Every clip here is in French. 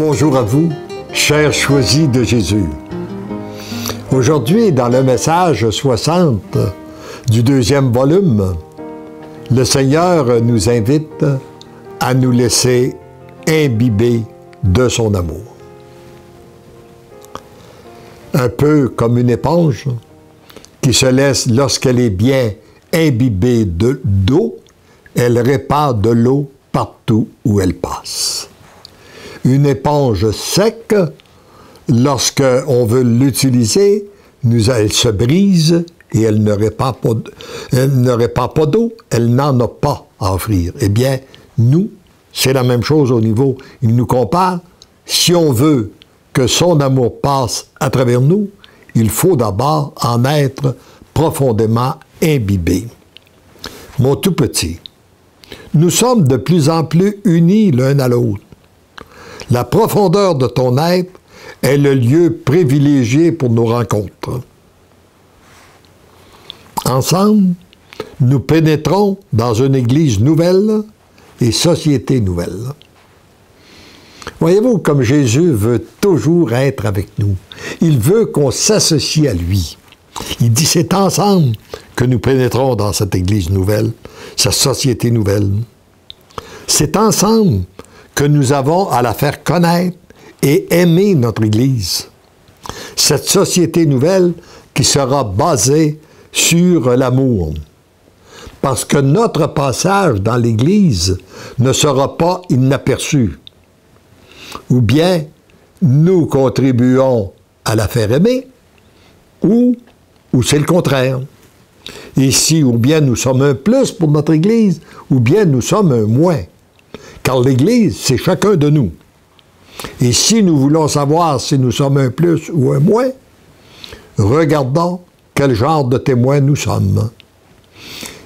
Bonjour à vous, chers choisis de Jésus. Aujourd'hui, dans le message 60 du deuxième volume, le Seigneur nous invite à nous laisser imbiber de son amour. Un peu comme une éponge qui se laisse, lorsqu'elle est bien imbibée d'eau, elle répand de l'eau partout où elle passe. Une éponge sec, lorsqu'on veut l'utiliser, elle se brise et elle ne répand pas d'eau, elle n'en a pas à offrir. Eh bien, nous, c'est la même chose au niveau, il nous compare. Si on veut que son amour passe à travers nous, il faut d'abord en être profondément imbibé. Mon tout petit, nous sommes de plus en plus unis l'un à l'autre. La profondeur de ton être est le lieu privilégié pour nos rencontres. Ensemble, nous pénétrons dans une Église nouvelle et société nouvelle. Voyez-vous, comme Jésus veut toujours être avec nous. Il veut qu'on s'associe à lui. Il dit, c'est ensemble que nous pénétrons dans cette Église nouvelle, cette société nouvelle. C'est ensemble que nous avons à la faire connaître et aimer notre Église. Cette société nouvelle qui sera basée sur l'amour. Parce que notre passage dans l'Église ne sera pas inaperçu. Ou bien nous contribuons à la faire aimer, ou c'est le contraire. Ici, ou bien nous sommes un plus pour notre Église, ou bien nous sommes un moins. Car l'Église, c'est chacun de nous. Et si nous voulons savoir si nous sommes un plus ou un moins, regardons quel genre de témoins nous sommes.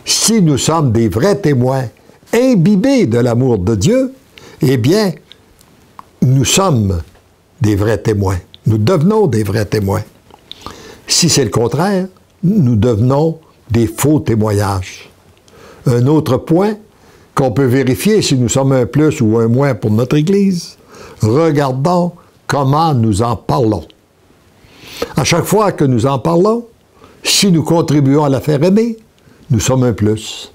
Si nous sommes des vrais témoins, imbibés de l'amour de Dieu, eh bien, nous sommes des vrais témoins. Nous devenons des vrais témoins. Si c'est le contraire, nous devenons des faux témoignages. Un autre point qu'on peut vérifier si nous sommes un plus ou un moins pour notre Église, regardons comment nous en parlons. À chaque fois que nous en parlons, si nous contribuons à la faire aimer, nous sommes un plus.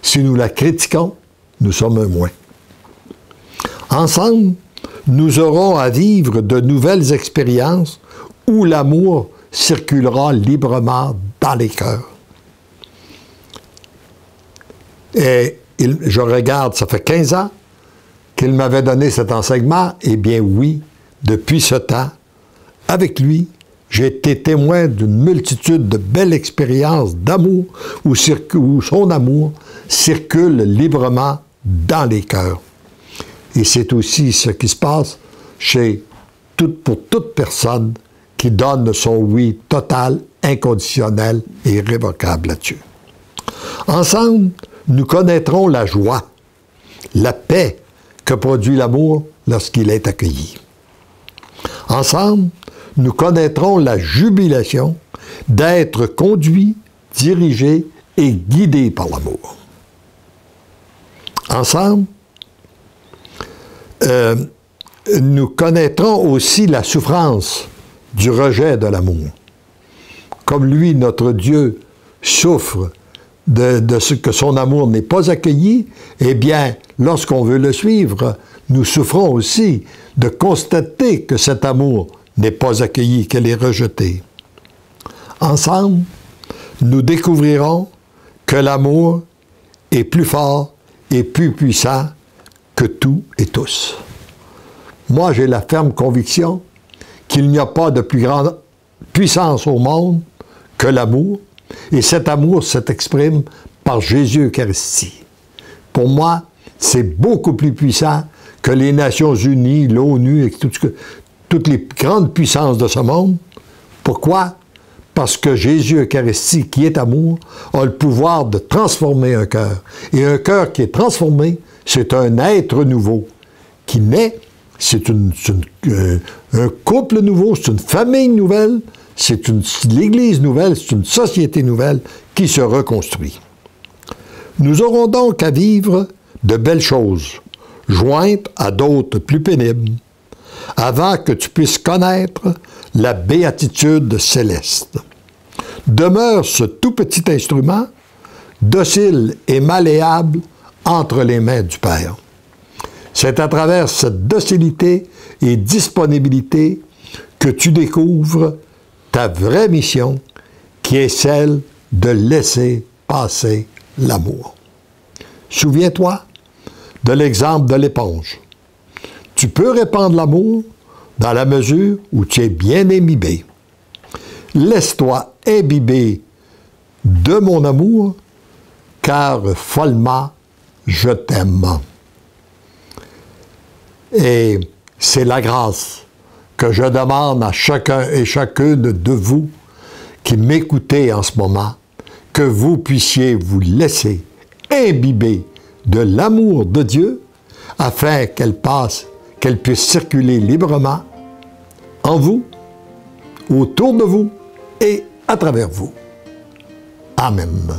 Si nous la critiquons, nous sommes un moins. Ensemble, nous aurons à vivre de nouvelles expériences où l'amour circulera librement dans les cœurs. Et je regarde, ça fait 15 ans qu'il m'avait donné cet enseignement. Eh bien oui, depuis ce temps, avec lui, j'ai été témoin d'une multitude de belles expériences d'amour où son amour circule librement dans les cœurs. Et c'est aussi ce qui se passe pour toute personne qui donne son oui total, inconditionnel et irrévocable à Dieu. Ensemble, nous connaîtrons la joie, la paix que produit l'amour lorsqu'il est accueilli. Ensemble, nous connaîtrons la jubilation d'être conduits, dirigés et guidés par l'amour. Ensemble, nous connaîtrons aussi la souffrance du rejet de l'amour. Comme lui, notre Dieu, souffre de ce que son amour n'est pas accueilli, eh bien, lorsqu'on veut le suivre, nous souffrons aussi de constater que cet amour n'est pas accueilli, qu'elle est rejetée. Ensemble, nous découvrirons que l'amour est plus fort et plus puissant que tout et tous. Moi, j'ai la ferme conviction qu'il n'y a pas de plus grande puissance au monde que l'amour, et cet amour s'exprime par Jésus-Eucharistie. Pour moi, c'est beaucoup plus puissant que les Nations Unies, l'ONU et toutes les grandes puissances de ce monde. Pourquoi? Parce que Jésus-Eucharistie, qui est amour, a le pouvoir de transformer un cœur. Et un cœur qui est transformé, c'est un être nouveau qui naît. C'est un couple nouveau, c'est une famille nouvelle, c'est l'Église nouvelle, c'est une société nouvelle qui se reconstruit. Nous aurons donc à vivre de belles choses, jointes à d'autres plus pénibles, avant que tu puisses connaître la béatitude céleste. Demeure ce tout petit instrument, docile et malléable entre les mains du Père. C'est à travers cette docilité et disponibilité que tu découvres ta vraie mission, qui est celle de laisser passer l'amour. Souviens-toi de l'exemple de l'éponge. Tu peux répandre l'amour dans la mesure où tu es bien imbibé. Laisse-toi imbiber de mon amour, car follement je t'aime. Et c'est la grâce que je demande à chacun et chacune de vous qui m'écoutez en ce moment, que vous puissiez vous laisser imbiber de l'amour de Dieu afin qu'elle puisse circuler librement en vous, autour de vous et à travers vous. Amen.